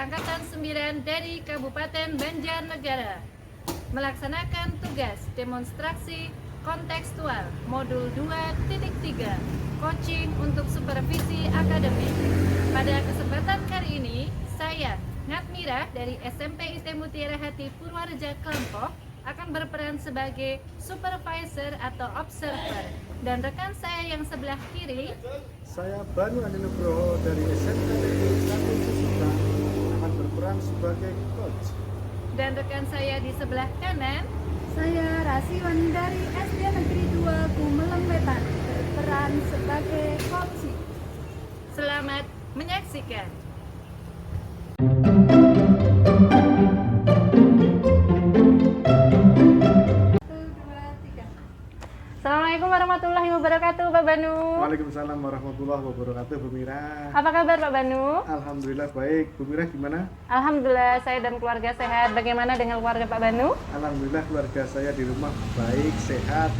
Angkatan 9 dari Kabupaten Banjarnegara melaksanakan tugas demonstrasi kontekstual modul 2.3 coaching untuk supervisi akademik. Pada kesempatan kali ini, saya Ngatmira dari SMP IT Mutiara Hati Purwareja Kelompok akan berperan sebagai supervisor atau observer, dan rekan saya yang sebelah kiri, saya Banu Andi Nugroho dari SMP Negeri 1 Susukan akan berperan sebagai coach. dan rekan saya di sebelah kanan, Saya Rasiwan dari SD Negeri 2 Gumeleng Wetan berperan sebagai coach. selamat menyaksikan. Assalamualaikum warahmatullahi wabarakatuh, Pak Banu. Waalaikumsalam warahmatullahi wabarakatuh, Bu Mira. Apa kabar, Pak Banu? Alhamdulillah baik. Bu Mira gimana? Alhamdulillah, saya dan keluarga sehat. Bagaimana dengan keluarga Pak Banu? Alhamdulillah keluarga saya di rumah baik, sehat,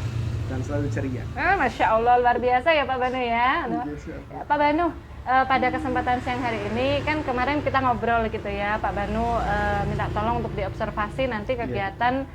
dan selalu ceria. Masya Allah, luar biasa ya Pak Banu ya. Iya, siap. Ya, Pak Banu, pada kesempatan siang hari ini kan kemarin kita ngobrol gitu ya, Pak Banu minta tolong untuk diobservasi nanti kegiatan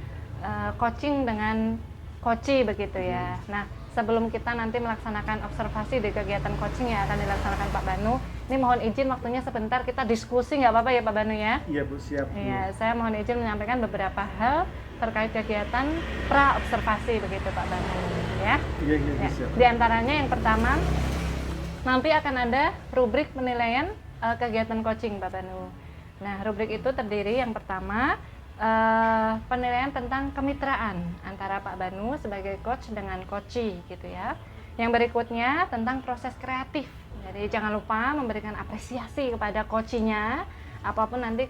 coaching dengan coachi begitu ya. Nah, sebelum kita nanti melaksanakan observasi di kegiatan coaching yang akan dilaksanakan Pak Banu, ini mohon izin waktunya sebentar kita diskusi, nggak apa-apa ya Pak Banu ya? Iya Bu, siap Bu. Iya, saya mohon izin menyampaikan beberapa hal terkait kegiatan pra observasi begitu Pak Banu ya. Iya, iya, Ya, siap. di antaranya yang pertama, nanti akan ada rubrik penilaian kegiatan coaching Pak Banu. Nah, rubrik itu terdiri yang pertama penilaian tentang kemitraan antara Pak Banu sebagai coach dengan coachi gitu ya. Yang berikutnya tentang proses kreatif. Jadi jangan lupa memberikan apresiasi kepada coachinya apapun nanti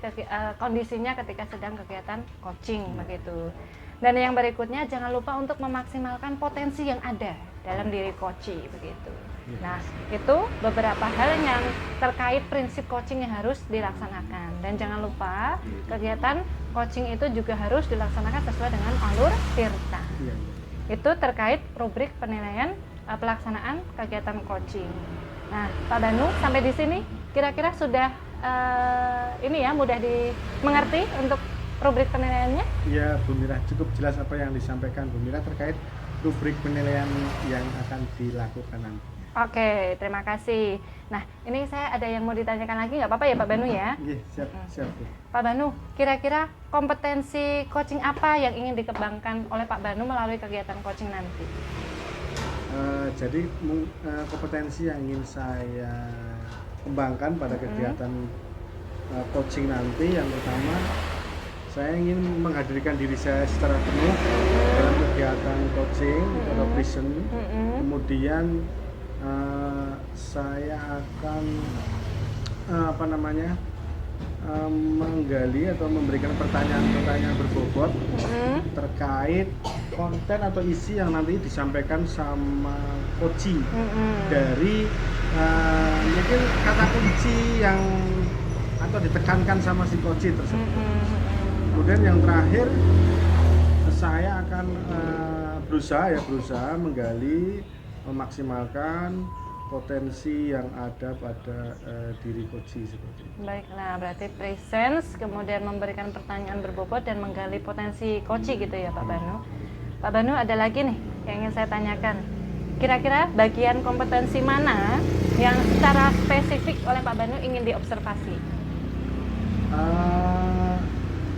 kondisinya ketika sedang kegiatan coaching begitu. Dan yang berikutnya jangan lupa untuk memaksimalkan potensi yang ada dalam diri coachi begitu. Nah, itu beberapa hal yang terkait prinsip coaching yang harus dilaksanakan. Dan jangan lupa kegiatan coaching itu juga harus dilaksanakan sesuai dengan alur tirta. Iya, iya. Itu terkait rubrik penilaian pelaksanaan kegiatan coaching. Nah, Pak Banu sampai di sini kira-kira sudah ini ya mudah dimengerti untuk rubrik penilaiannya? Iya, Bu Mira, cukup jelas apa yang disampaikan Bu Mira terkait rubrik penilaian yang akan dilakukan nanti. Oke, terima kasih. Nah, ini saya ada yang mau ditanyakan lagi, nggak apa-apa ya Pak Banu ya? Iya, siap, siap Bu. Pak Banu, kira-kira kompetensi coaching apa yang ingin dikembangkan oleh Pak Banu melalui kegiatan coaching nanti? Jadi kompetensi yang ingin saya kembangkan pada kegiatan coaching nanti, yang pertama saya ingin menghadirkan diri saya secara penuh dalam kegiatan coaching atau present. Kemudian saya akan menggali atau memberikan pertanyaan-pertanyaan berbobot terkait konten atau isi yang nanti disampaikan sama coaching dari mungkin kata kunci yang atau ditekankan sama si coaching tersebut. Kemudian yang terakhir saya akan berusaha menggali, memaksimalkan potensi yang ada pada diri coaching seperti itu. Baik, nah berarti presence, kemudian memberikan pertanyaan berbobot dan menggali potensi coaching gitu ya Pak Banu. Pak Banu, ada lagi nih yang ingin saya tanyakan. Kira-kira bagian kompetensi mana yang secara spesifik oleh Pak Banu ingin diobservasi?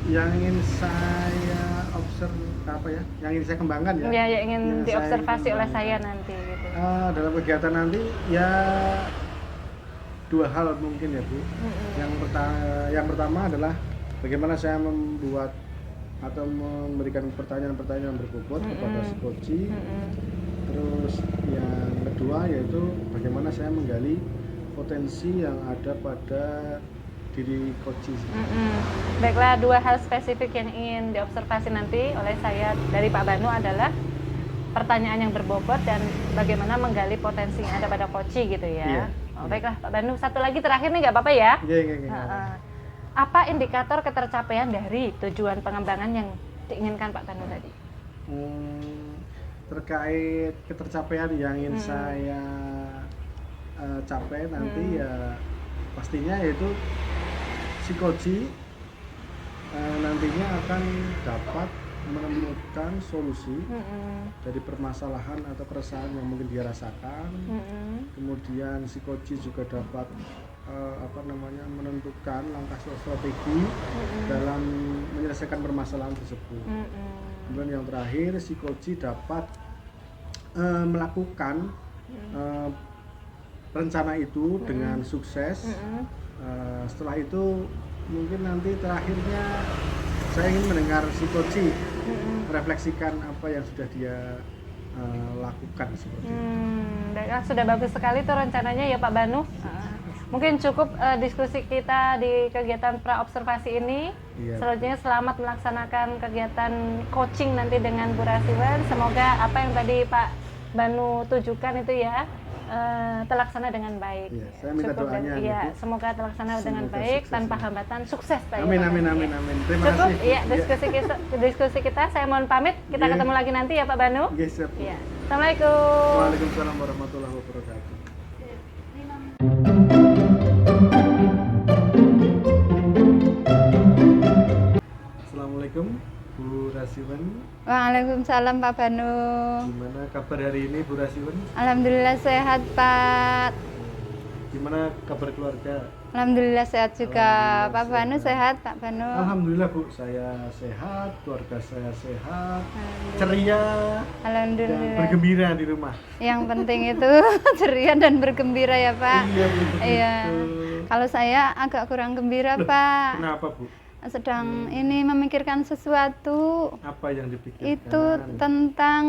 Yang ingin saya yang ingin saya kembangkan ya? Ya, yang ingin Yang diobservasi saya oleh ingin saya nanti gitu. dalam kegiatan nanti ya dua hal mungkin ya Bu. Yang pertama adalah bagaimana saya membuat atau memberikan pertanyaan-pertanyaan berbobot kepada si coaching. Terus yang kedua yaitu bagaimana saya menggali potensi yang ada pada diri coaching. Baiklah, dua hal spesifik yang ingin diobservasi nanti oleh saya dari Pak Banu adalah pertanyaan yang berbobot dan bagaimana menggali potensi yang ada pada coaching gitu ya. Iya. Baiklah Pak Banu, satu lagi terakhir nih, nggak apa-apa ya? Iya. Apa indikator ketercapaian dari tujuan pengembangan yang diinginkan Pak Banu tadi? Terkait ketercapaian yang ingin saya capai nanti ya pastinya yaitu psikoji nantinya akan dapat menemukan solusi dari permasalahan atau keresahan yang mungkin dia rasakan. Kemudian psikoji juga dapat menentukan langkah strategi dalam menyelesaikan permasalahan tersebut. Kemudian yang terakhir, psikoji dapat melakukan rencana itu dengan sukses. Setelah itu mungkin nanti terakhirnya saya ingin mendengar psikoji merefleksikan apa yang sudah dia lakukan seperti itu. Baiklah, sudah bagus sekali tuh rencananya ya Pak Banu. Mungkin cukup diskusi kita di kegiatan pra-observasi ini. Iya. Selanjutnya selamat melaksanakan kegiatan coaching nanti dengan Bu Rasiwan. Semoga apa yang tadi Pak Banu tujukan itu ya terlaksana dengan baik. Iya, saya minta doanya. Iya, semoga terlaksana dengan baik tanpa hambatan, sukses Pak. Amin. Terima Cukup, kasih. iya, diskusi kita. Saya mohon pamit. Kita ketemu lagi nanti ya Pak Banu. Yes, siap. Iya. Assalamualaikum. Waalaikumsalam warahmatullahi wabarakatuh. Assalamualaikum Bu Rasiwan. Waalaikumsalam Pak Banu. Gimana kabar hari ini Bu Rasiwan? Alhamdulillah sehat Pak. Gimana kabar keluarga? Alhamdulillah sehat juga. Alhamdulillah Pak Banu sehat. sehat Pak Banu. Alhamdulillah Bu, saya sehat, keluarga saya sehat, ceria dan Alhamdulillah. bergembira di rumah. Yang penting itu ceria dan bergembira ya Pak. Iya begitu. Iya. Kalau saya agak kurang gembira Pak. Kenapa Bu? Sedang ini memikirkan sesuatu. Apa yang dipikirkan? Itu tentang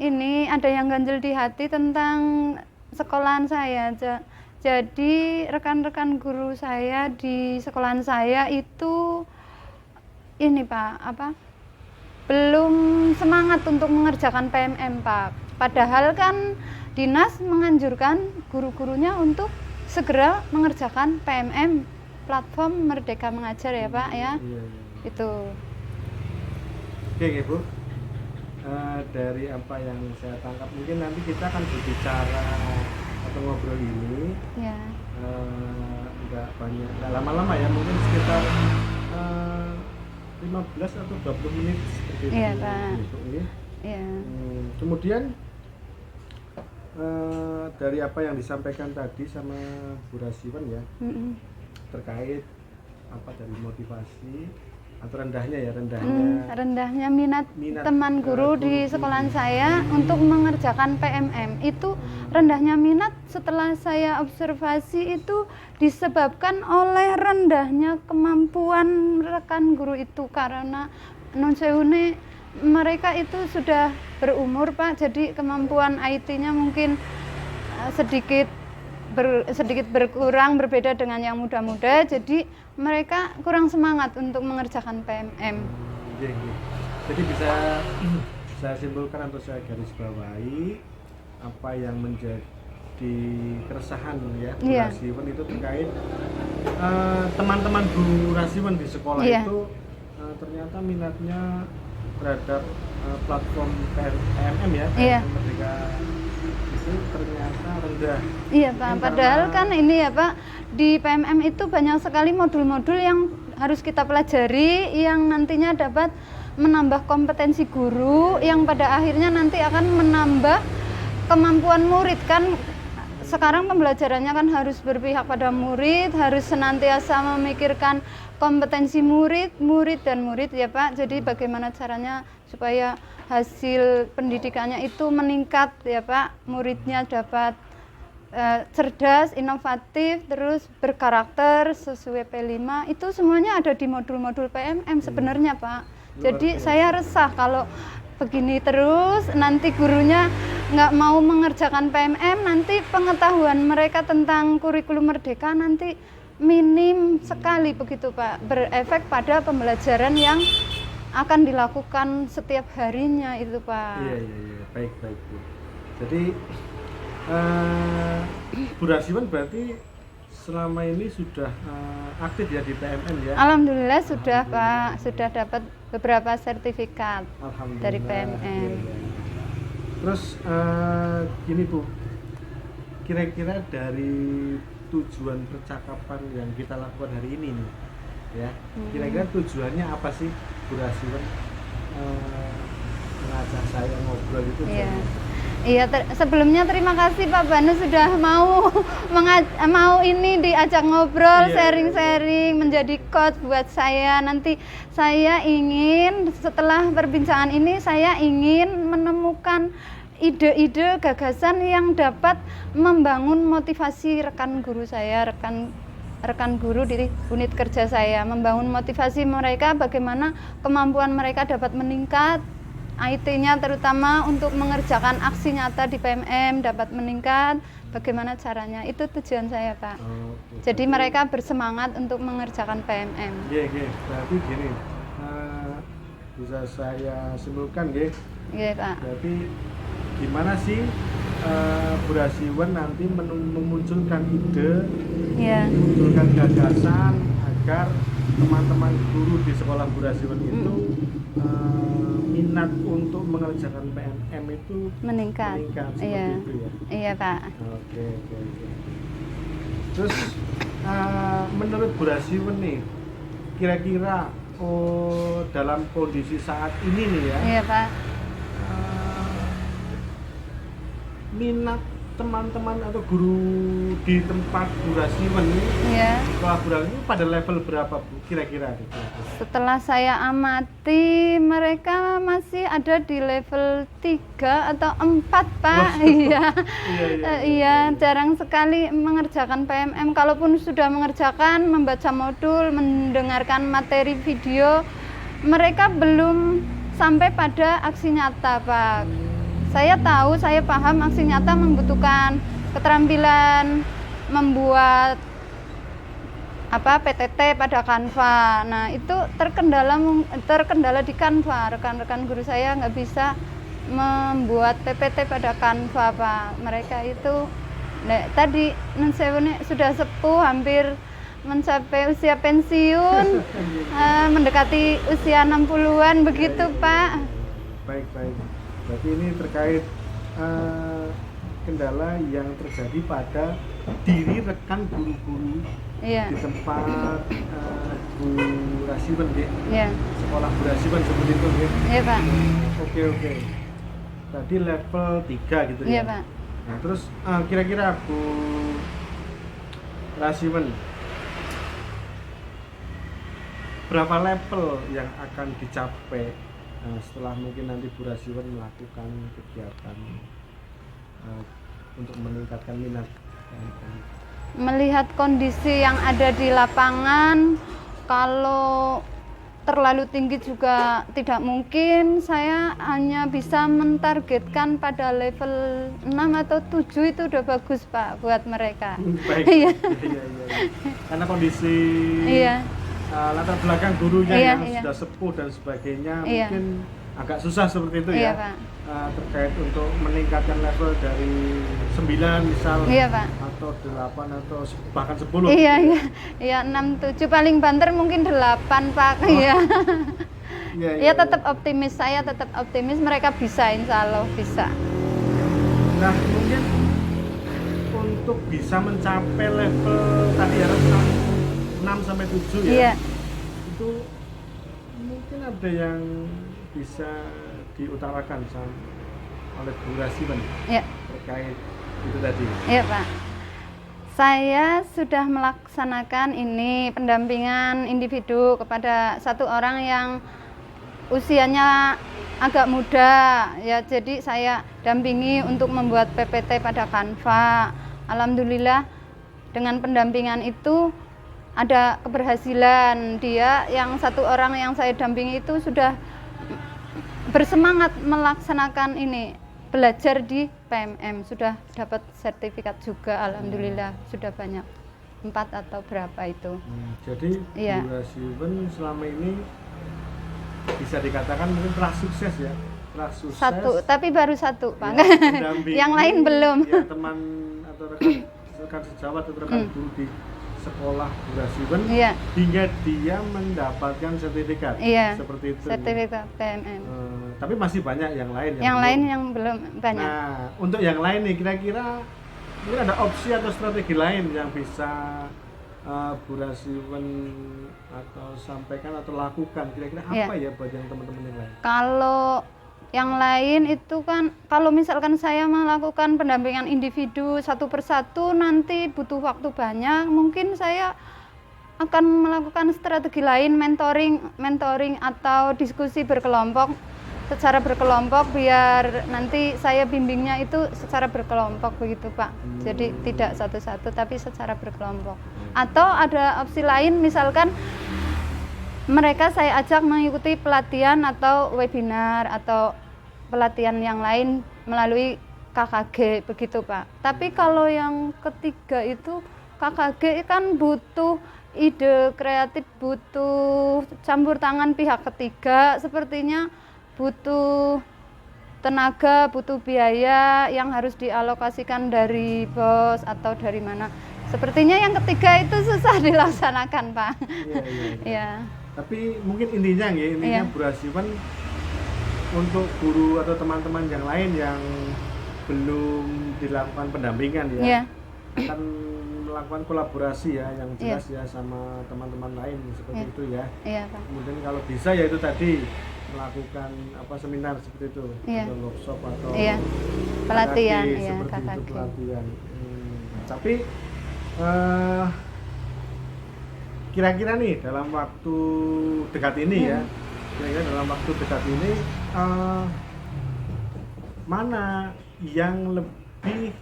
ini ada yang ganjel di hati tentang sekolahan saya. Jadi rekan-rekan guru saya di sekolahan saya itu ini Pak, belum semangat untuk mengerjakan PMM Pak. Padahal kan dinas menganjurkan guru-gurunya untuk segera mengerjakan PMM platform Merdeka Mengajar ya Pak ya. Iya. Itu. Oke Bu, dari apa yang saya tangkap mungkin nanti kita akan berbicara atau ngobrol ini Ya. nggak lama-lama ya, mungkin sekitar 15 atau 20 menit seperti itu. Iya, Pak. Gitu, ya. Iya. Kemudian dari apa yang disampaikan tadi sama Bu Rasiwan ya, terkait apa dari motivasi atau rendahnya Rendahnya minat Minat, teman guru di guru. sekolahan saya untuk mengerjakan PMM. Itu rendahnya minat setelah saya observasi itu disebabkan oleh rendahnya kemampuan rekan guru itu, karena non seune mereka itu sudah berumur Pak, jadi kemampuan IT-nya mungkin sedikit berkurang, berbeda dengan yang muda-muda, jadi mereka kurang semangat untuk mengerjakan PMM. Jadi bisa saya simpulkan atau saya garis bawahi apa yang menjadi keresahan ya Bu Iya. Rasiwan itu terkait teman-teman Bu Rasiwan di sekolah Iya. itu ternyata minatnya terhadap platform PMM ya, Iya. PMM Merdeka itu ternyata rendah. Iya Pak, Mungkin padahal karena- kan ini ya Pak, di PMM itu banyak sekali modul-modul yang harus kita pelajari yang nantinya dapat menambah kompetensi guru yang pada akhirnya nanti akan menambah kemampuan murid kan. Sekarang pembelajarannya kan harus berpihak pada murid, harus senantiasa memikirkan kompetensi murid ya Pak. Jadi bagaimana caranya supaya hasil pendidikannya itu meningkat ya Pak, muridnya dapat cerdas, inovatif, terus berkarakter sesuai P5. Itu semuanya ada di modul-modul PMM sebenarnya Pak. Jadi saya resah kalau begini terus, nanti gurunya nggak mau mengerjakan PMM, nanti pengetahuan mereka tentang kurikulum Merdeka nanti minim sekali begitu Pak, berefek pada pembelajaran yang akan dilakukan setiap harinya itu Pak. Iya, baik Bu. Jadi Bu Rasiwan berarti selama ini sudah aktif ya di PMM ya? Alhamdulillah sudah Pak, sudah dapat beberapa sertifikat Alhamdulillah. dari PMM. Iya. Terus gini Bu, kira-kira dari tujuan percakapan yang kita lakukan hari ini nih, ya. Kira-kira tujuannya apa sih Bu Rasiwen mengajak saya ngobrol itu? Iya. Iya, sebelumnya terima kasih Pak Banu sudah mau mau ini diajak ngobrol, Iya, sharing-sharing, menjadi coach buat saya. Nanti saya ingin setelah perbincangan ini saya ingin menemukan ide-ide gagasan yang dapat membangun motivasi rekan guru saya, rekan guru di unit kerja saya, membangun motivasi mereka bagaimana kemampuan mereka dapat meningkat, IT-nya terutama untuk mengerjakan aksi nyata di PMM dapat meningkat, bagaimana caranya, itu tujuan saya Pak. Jadi mereka bersemangat untuk mengerjakan PMM. Iya, berarti gini, bisa saya simpulkan Iya Pak. berarti gimana sih Bu Rasiwen nanti memunculkan ide, Iya. memunculkan gagasan agar teman-teman guru di sekolah Bu Rasiwen itu minat untuk mengerjakan PMM itu Meningkat. seperti Iya. itu ya. Iya Pak. Oke. Terus menurut Bu Rasiwen nih, kira-kira dalam kondisi saat ini nih ya, Iya Pak. minat teman-teman atau guru di tempat Bu Rasiwen ini, Iya. sekolah Bu Rasiwen ini pada level berapa Bu kira-kira? Setelah saya amati mereka masih ada di level 3 atau 4 Pak. Iya. Iya, jarang sekali mengerjakan PMM. Kalaupun sudah mengerjakan, membaca modul, mendengarkan materi video, mereka belum sampai pada aksi nyata Pak. Saya tahu, saya paham aksi nyata membutuhkan keterampilan membuat PTT pada Canva. Nah, itu terkendala di Canva. Rekan-rekan guru saya nggak bisa membuat PPT pada Canva, Pak. Mereka itu tadi sudah sepuh, hampir mencapai usia pensiun, mendekati usia 60-an begitu, Pak. Baik. Berarti ini terkait kendala yang terjadi pada diri rekan guru-guru di tempat Bu Rasiwen ya. Sekolah Bu Rasiwen seperti itu ya. Iya Pak. Oke. Tadi level 3 gitu ya. Iya Pak. Nah terus kira-kira Bu Rasiwen berapa level yang akan dicapai setelah mungkin nanti Bu Rasiwen melakukan kegiatan untuk meningkatkan minat? Melihat kondisi yang ada di lapangan, kalau terlalu tinggi juga tidak mungkin. Saya hanya bisa mentargetkan pada level 6 atau 7 itu udah bagus Pak buat mereka. Baik. Iya. Karena kondisi latar belakang gurunya yang sudah sepuh dan sebagainya mungkin agak susah seperti itu ya Pak. Terkait untuk meningkatkan level dari 9 misal Pak. atau 8 atau bahkan 10 Iya 6, 7 paling banter mungkin 8 Pak. Tetap optimis, saya tetap optimis mereka bisa, insya Allah bisa. Nah mungkin untuk bisa mencapai level tadi ya 6 sampai 7 ya. Itu mungkin ada yang bisa diutarakan oleh Bu Rasiwen terkait itu tadi. Iya Pak. Saya sudah melaksanakan ini pendampingan individu kepada satu orang yang usianya agak muda ya, jadi saya dampingi untuk membuat PPT pada Canva. Alhamdulillah dengan pendampingan itu ada keberhasilan. Dia yang satu orang yang saya dampingi itu sudah bersemangat melaksanakan ini, belajar di PMM, sudah dapat sertifikat juga. Alhamdulillah sudah banyak, 4 atau berapa itu. Jadi Bu Rasiwen selama ini bisa dikatakan mungkin telah sukses ya, satu, tapi baru satu Pak. Yang lain belum. Ya, teman atau rekan sejawat atau rekan guru di sekolah Bu Rasiwen hingga dia mendapatkan sertifikat seperti itu. Sertifikat PMM. Tapi masih banyak yang lain yang belum banyak. Nah, untuk yang lain nih kira-kira mungkin ada opsi atau strategi lain yang bisa Bu Rasiwen atau sampaikan atau lakukan, kira-kira apa ya buat yang teman-teman yang lain? Kalau yang lain itu kan, kalau misalkan saya melakukan pendampingan individu satu persatu nanti butuh waktu banyak, mungkin saya akan melakukan strategi lain, mentoring atau diskusi secara berkelompok, biar nanti saya bimbingnya itu secara berkelompok begitu Pak. Jadi tidak satu-satu tapi secara berkelompok. Atau ada opsi lain, misalkan mereka saya ajak mengikuti pelatihan atau webinar atau pelatihan yang lain melalui KKG begitu Pak. Tapi kalau yang ketiga itu KKG kan butuh ide kreatif, butuh campur tangan pihak ketiga, sepertinya butuh tenaga, butuh biaya yang harus dialokasikan dari bos atau dari mana. Sepertinya yang ketiga itu susah dilaksanakan Pak. Iya. Tapi mungkin intinya Bu Rasiwen untuk guru atau teman-teman yang lain yang belum dilakukan pendampingan akan melakukan kolaborasi yang jelas sama teman-teman lain seperti itu ya. Pak. Kemudian kalau bisa ya itu tadi melakukan seminar seperti itu, atau workshop atau pelatihan seperti itu pelatihan. Tapi kira-kira nih dalam waktu dekat ini mana yang lebih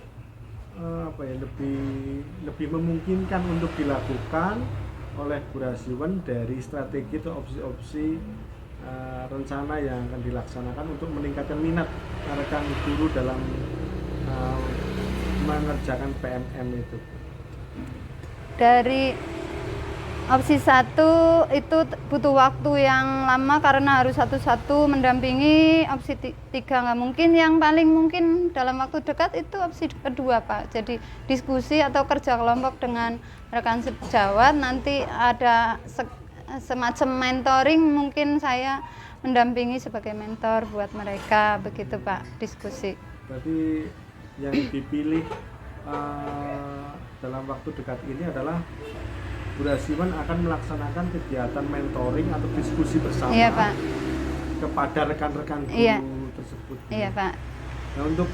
lebih memungkinkan untuk dilakukan oleh Bu Rasiwen dari strategi atau opsi-opsi rencana yang akan dilaksanakan untuk meningkatkan minat rekan guru dalam mengerjakan PMM itu? Dari opsi 1 itu butuh waktu yang lama karena harus satu-satu mendampingi. Opsi 3 nggak mungkin. Yang paling mungkin dalam waktu dekat itu opsi kedua Pak. Jadi diskusi atau kerja kelompok dengan rekan sejawat, nanti ada semacam mentoring, mungkin saya mendampingi sebagai mentor buat mereka begitu Pak, diskusi. Berarti yang dipilih dalam waktu dekat ini adalah Bu Rasiwen akan melaksanakan kegiatan mentoring atau diskusi bersama kepada rekan-rekan guru tersebut. Iya Pak. Nah, untuk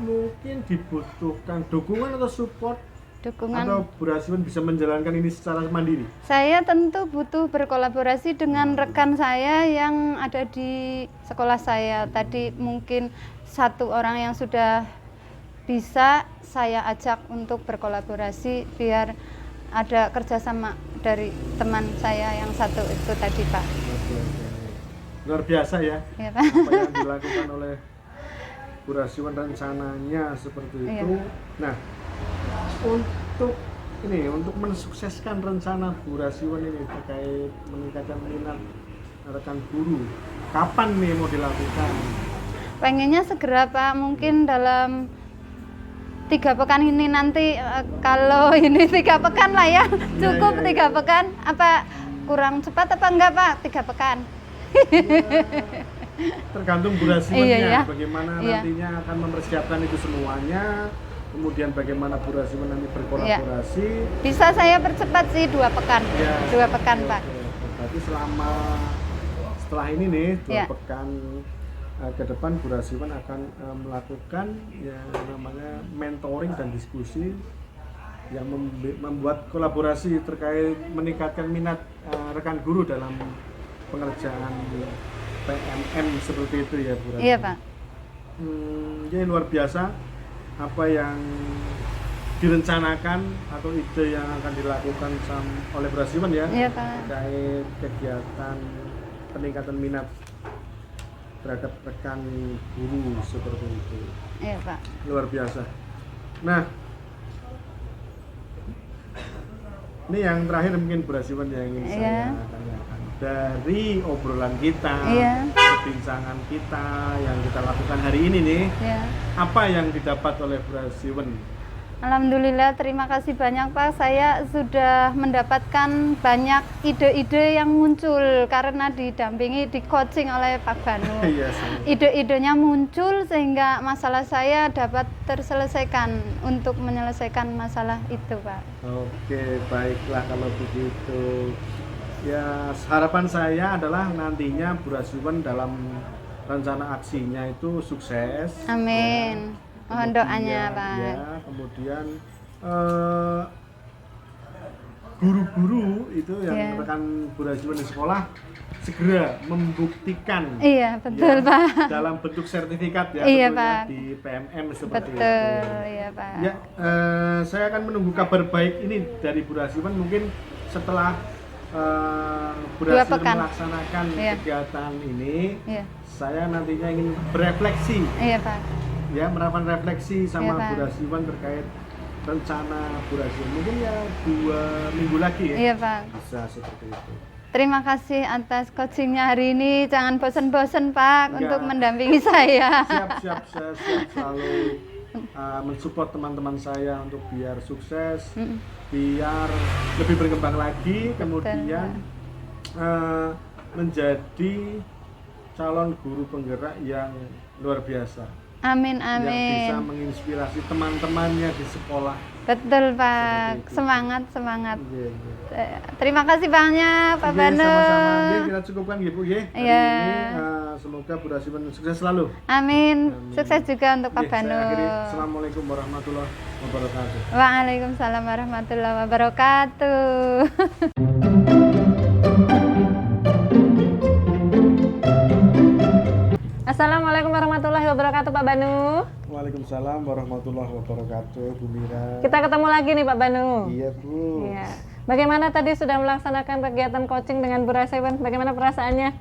mungkin dibutuhkan dukungan atau support atau Bu Rasiwen bisa menjalankan ini secara mandiri? Saya tentu butuh berkolaborasi dengan rekan saya yang ada di sekolah saya. Tadi mungkin satu orang yang sudah bisa saya ajak untuk berkolaborasi biar ada kerjasama dari teman saya yang satu itu tadi Pak. Luar biasa ya, Pak. Apa yang dilakukan oleh Bu Rasiwen rencananya seperti itu. Nah, untuk mensukseskan rencana Bu Rasiwen ini terkait meningkatkan minat rekan guru, kapan nih mau dilakukan? Pengennya segera Pak, mungkin dalam 3 pekan ini nanti. Kalau ini 3 pekan lah ya, cukup 3 pekan. Apa kurang cepat apa enggak Pak? 3 pekan. Tergantung Bu Rasiwennya, bagaimana nantinya akan mempersiapkan itu semuanya. Kemudian bagaimana Bu Rasiwen nanti berkolaborasi. Bisa saya percepat sih 2 pekan. 2 pekan Pak. Berarti setelah ini nih 2 pekan ke depan Bu Rasiwen akan melakukan yang namanya mentoring dan diskusi yang membuat kolaborasi terkait meningkatkan minat rekan guru dalam pengerjaan PMM seperti itu ya Bu Rasiwen. Iya Pak. Jadi luar biasa apa yang direncanakan atau ide yang akan dilakukan oleh Bu Rasiwen ya, terkait kegiatan peningkatan minat terhadap rekan guru seperti itu. Iya Pak. Luar biasa. Nah, ini yang terakhir mungkin Bu Rasiwen yang ingin saya tanyakan. Dari obrolan kita, perbincangan kita yang kita lakukan hari ini nih, apa yang didapat oleh Bu Rasiwen Alhamdulillah, terima kasih banyak Pak. Saya sudah mendapatkan banyak ide-ide yang muncul karena didampingi, di coaching oleh Pak Banu. Iya, sama. Ide-idenya muncul sehingga masalah saya dapat terselesaikan untuk menyelesaikan masalah itu Pak. Oke, baiklah kalau begitu. Ya, harapan saya adalah nantinya Bu Rasiwan dalam rencana aksinya itu sukses. Amin. Ya. Mohon doanya Pak. Ya, kemudian guru-guru itu yang Ya. rekan Bu Rasiwan di sekolah segera membuktikan Iya, betul Pak. dalam bentuk sertifikat ya, Iya, tentunya Pak. di PMM seperti Betul, itu. iya Pak. Ya, saya akan menunggu kabar baik ini dari Bu Rasiwan mungkin setelah Bu Dua Rasiwan pekan. melaksanakan Iya. kegiatan ini. Iya, Saya nantinya ingin berefleksi, iya Pak. ya melakukan refleksi sama Iya, Pak. Bu Rasiwan terkait rencana Bu Rasiwan. Mungkin ya 2 minggu lagi ya. Iya Pak. Bisa seperti itu. Terima kasih atas coachingnya hari ini. Jangan bosan-bosan Pak Enggak. untuk mendampingi saya. Siap, saya siap selalu mensupport teman-teman saya untuk biar sukses, biar lebih berkembang lagi, kemudian menjadi calon guru penggerak yang luar biasa, Amin, yang bisa amin. menginspirasi teman-temannya di sekolah. Betul Pak. Seperti itu. Semangat, semangat. Iya, iya. Terima kasih banyak Pak Oke, Banu. sama-sama. Oke, kita cukupkan ya Bu ya. Hari Iya. ini semoga Bu Rasiwan sukses selalu. Amin. Amin. Sukses juga untuk Pak Oke, Banu. saya akhiri. Assalamualaikum warahmatullahi wabarakatuh. Waalaikumsalam warahmatullahi wabarakatuh. Assalamualaikum warahmatullahi wabarakatuh Pak Banu. Waalaikumsalam warahmatullahi wabarakatuh, Bu Mira. Kita ketemu lagi nih Pak Banu. Iya Bu. Iya. Bagaimana tadi sudah melaksanakan kegiatan coaching dengan Bu Rasiwan? Bagaimana perasaannya?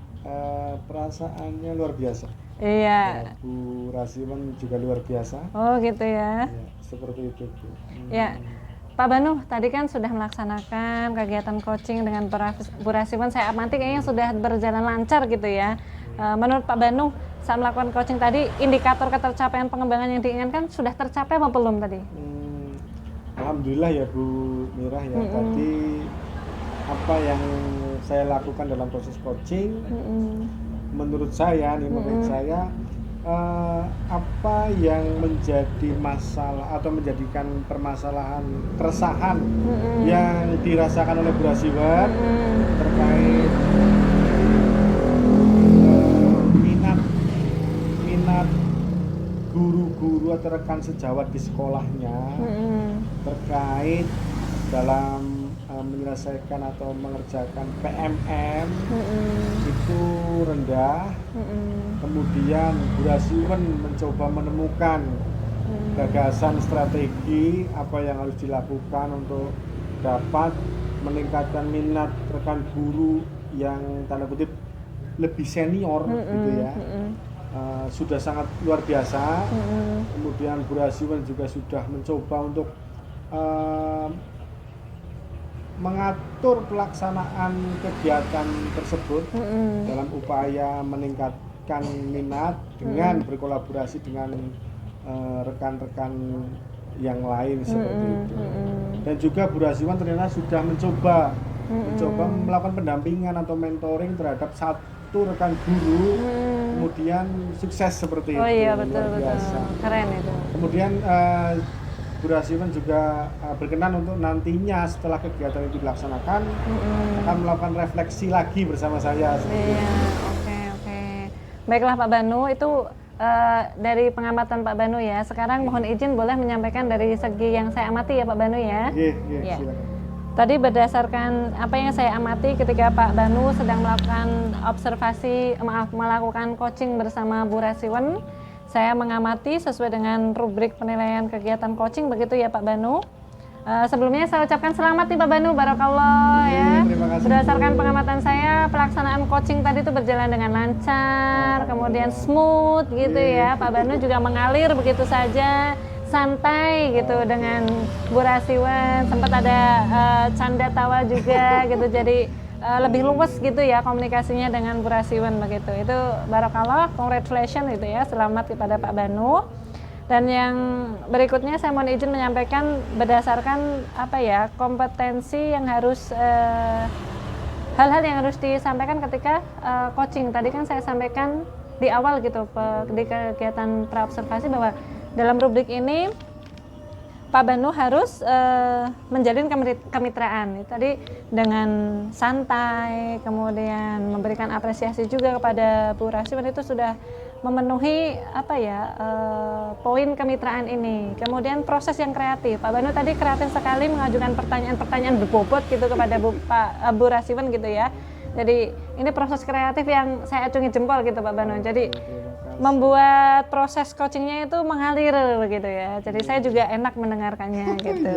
Perasaannya luar biasa. Iya. Bu Rasiwan juga luar biasa. Oh gitu ya. Ya, seperti itu Bu. Ya. Pak Banu, tadi kan sudah melaksanakan kegiatan coaching dengan Bu Rasiwan. Saya amati kayaknya sudah berjalan lancar gitu ya. Menurut Pak Banu, saat melakukan coaching tadi, indikator ketercapaian pengembangan yang diinginkan sudah tercapai apa belum tadi? Alhamdulillah ya Bu Mirah ya. Tadi apa yang saya lakukan dalam proses coaching, menurut saya apa yang menjadi masalah atau menjadikan permasalahan keresahan yang dirasakan oleh Bu Rasiwan terkait minat guru-guru atau rekan sejawat di sekolahnya terkait dalam menyelesaikan atau mengerjakan PMM itu rendah. Kemudian Bu Rasiwan mencoba menemukan gagasan strategi apa yang harus dilakukan untuk dapat meningkatkan minat rekan guru yang tanda kutip lebih senior gitu ya. Sudah sangat luar biasa. Kemudian Bu Rasiwan juga sudah mencoba untuk mengatur pelaksanaan kegiatan tersebut dalam upaya meningkatkan minat dengan berkolaborasi dengan rekan-rekan yang lain seperti itu. Dan juga Bu Rasiwan ternyata sudah mencoba melakukan pendampingan atau mentoring terhadap satu rekan guru, kemudian sukses seperti itu. Oh iya, luar betul. biasa. Keren itu. Kemudian Bu Rasiwan juga berkenan untuk nantinya setelah kegiatan itu dilaksanakan akan melakukan refleksi lagi bersama saya. Iya, oke. Baiklah Pak Banu, itu dari pengamatan Pak Banu ya. Sekarang mohon izin boleh menyampaikan dari segi yang saya amati ya Pak Banu ya. Iya, Iya. silakan. Tadi berdasarkan apa yang saya amati ketika Pak Banu sedang melakukan coaching bersama Bu Rasiwan, saya mengamati sesuai dengan rubrik penilaian kegiatan coaching begitu ya Pak Banu. Sebelumnya saya ucapkan selamat nih Pak Banu, barakallah ya. Terima kasih. Berdasarkan pengamatan saya, pelaksanaan coaching tadi itu berjalan dengan lancar, kemudian smooth gitu ya. Pak Banu juga mengalir begitu saja, santai gitu dengan Bu Rasiwan. Sempat ada canda tawa juga gitu, jadi lebih luwes gitu ya komunikasinya dengan Bu Rasiwan begitu. Itu barakallah, congratulations gitu ya, selamat kepada Pak Banu. Dan yang berikutnya saya mohon izin menyampaikan berdasarkan kompetensi yang harus hal-hal yang harus disampaikan ketika coaching. Tadi kan saya sampaikan di awal gitu di kegiatan praobservasi bahwa dalam rubrik ini Pak Banu harus menjalin kemitraan. Tadi dengan santai, kemudian memberikan apresiasi juga kepada Bu Rasiwan, itu sudah memenuhi poin kemitraan ini. Kemudian proses yang kreatif. Pak Banu tadi kreatif sekali mengajukan pertanyaan-pertanyaan berbobot gitu kepada Bu Rasiwan gitu ya. Jadi ini proses kreatif yang saya acungi jempol gitu Pak Banu. Jadi membuat proses coachingnya itu mengalir begitu ya. Jadi saya juga enak mendengarkannya gitu.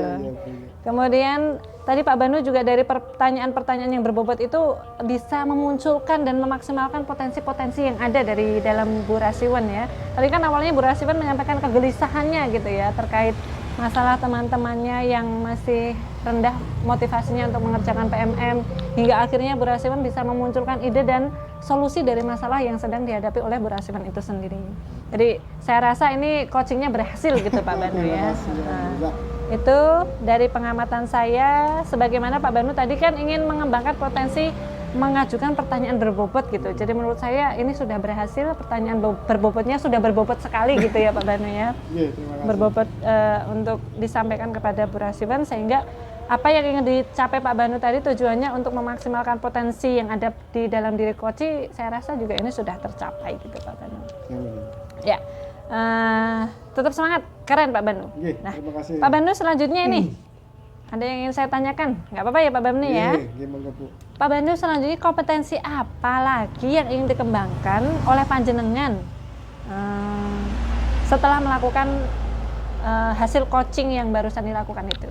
Kemudian tadi Pak Banu juga dari pertanyaan-pertanyaan yang berbobot itu bisa memunculkan dan memaksimalkan potensi-potensi yang ada dari dalam Bu Rasiwan ya. Tadi kan awalnya Bu Rasiwan menyampaikan kegelisahannya gitu ya terkait masalah teman-temannya yang masih rendah motivasinya untuk mengerjakan PMM, hingga akhirnya Bu Rasiwan bisa memunculkan ide dan solusi dari masalah yang sedang dihadapi oleh Bu Rasiwan itu sendiri. Jadi saya rasa ini coachingnya berhasil gitu Pak Banu ya. Nah, itu dari pengamatan saya, sebagaimana Pak Banu tadi kan ingin mengembangkan potensi mengajukan pertanyaan berbobot gitu. Jadi menurut saya ini sudah berhasil, pertanyaan berbobotnya sudah berbobot sekali gitu ya Pak Banu ya. Iya, terima kasih. Berbobot untuk disampaikan kepada Bu Rasiwan, sehingga apa yang ingin dicapai Pak Banu tadi tujuannya untuk memaksimalkan potensi yang ada di dalam diri coach, saya rasa juga ini sudah tercapai gitu Pak Banu. Ya, tetap semangat, keren Pak Banu. Nah, terima kasih. Pak Banu selanjutnya ini ada yang ingin saya tanyakan, nggak apa-apa ya Pak Banu ya? Pak Banu selanjutnya kompetensi apa lagi yang ingin dikembangkan oleh panjenengan setelah melakukan hasil coaching yang barusan dilakukan itu?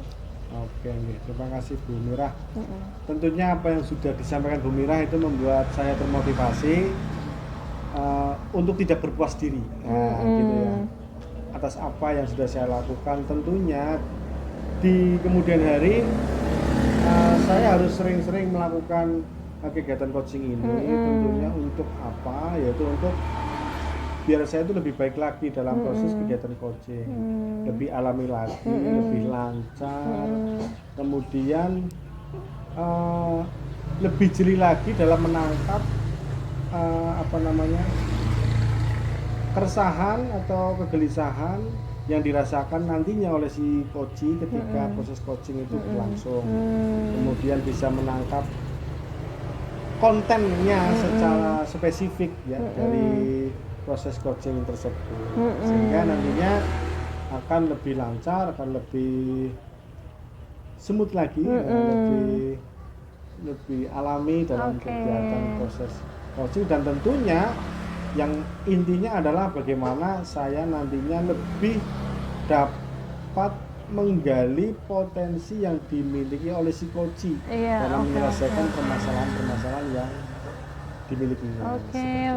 Oke, terima kasih Bu Mirah. Tentunya apa yang sudah disampaikan Bu Mirah itu membuat saya termotivasi untuk tidak berpuas diri, gitu ya. Atas apa yang sudah saya lakukan, tentunya di kemudian hari saya harus sering-sering melakukan kegiatan coaching ini. Tentunya untuk apa? Yaitu untuk biar saya itu lebih baik lagi dalam proses kegiatan coaching, lebih alami lagi, lebih lancar, kemudian lebih jeli lagi dalam menangkap keresahan atau kegelisahan yang dirasakan nantinya oleh si coach ketika proses coaching itu berlangsung. Kemudian bisa menangkap kontennya secara spesifik ya dari proses coaching tersebut, sehingga nantinya akan lebih lancar, akan lebih smooth lagi, lebih alami dalam kegiatan proses coaching. Dan tentunya yang intinya adalah bagaimana saya nantinya lebih dapat menggali potensi yang dimiliki oleh si coach dalam menyelesaikan permasalahan-permasalahan yang dimilikinya.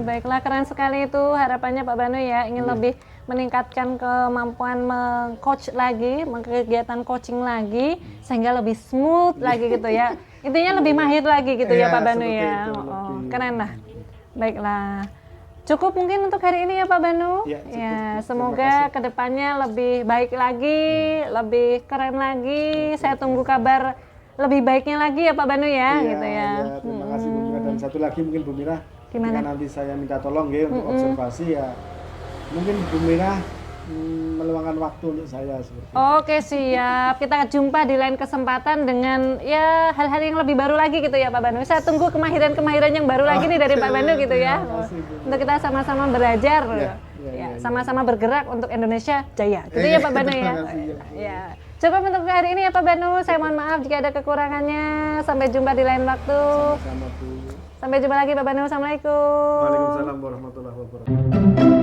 Baiklah, keren sekali itu harapannya Pak Banu ya, ingin lebih meningkatkan kemampuan meng-coach lagi, kegiatan coaching lagi, sehingga lebih smooth lagi gitu ya. Intinya lebih mahir lagi gitu ya Pak Banu ya. Keren lah. Baiklah. Cukup mungkin untuk hari ini ya Pak Banu. Ya, semoga kedepannya lebih baik lagi, lebih keren lagi. Saya tunggu kabar lebih baiknya lagi ya Pak Banu ya, gitu ya. Terima kasih Bu Mirah. Dan satu lagi mungkin Bu Mirah, gimana? Jika nanti saya minta tolong ya untuk observasi ya, mungkin Bu Mirah meluangkan waktu untuk saya seperti itu. Oke, siap. Kita jumpa di lain kesempatan dengan ya hal-hal yang lebih baru lagi gitu ya Pak Banu. Saya tunggu kemahiran-kemahiran yang baru lagi nih dari Pak Banu gitu ya. Untuk kita sama-sama belajar, sama-sama bergerak untuk Indonesia jaya. Gitu ya Pak Banu ya. Ya. Cukup untuk hari ini ya Pak Banu. Saya mohon maaf jika ada kekurangannya. Sampai jumpa di lain waktu. Sama-sama Bu. Sampai jumpa lagi Pak Banu. Assalamualaikum. Waalaikumsalam warahmatullahi wabarakatuh.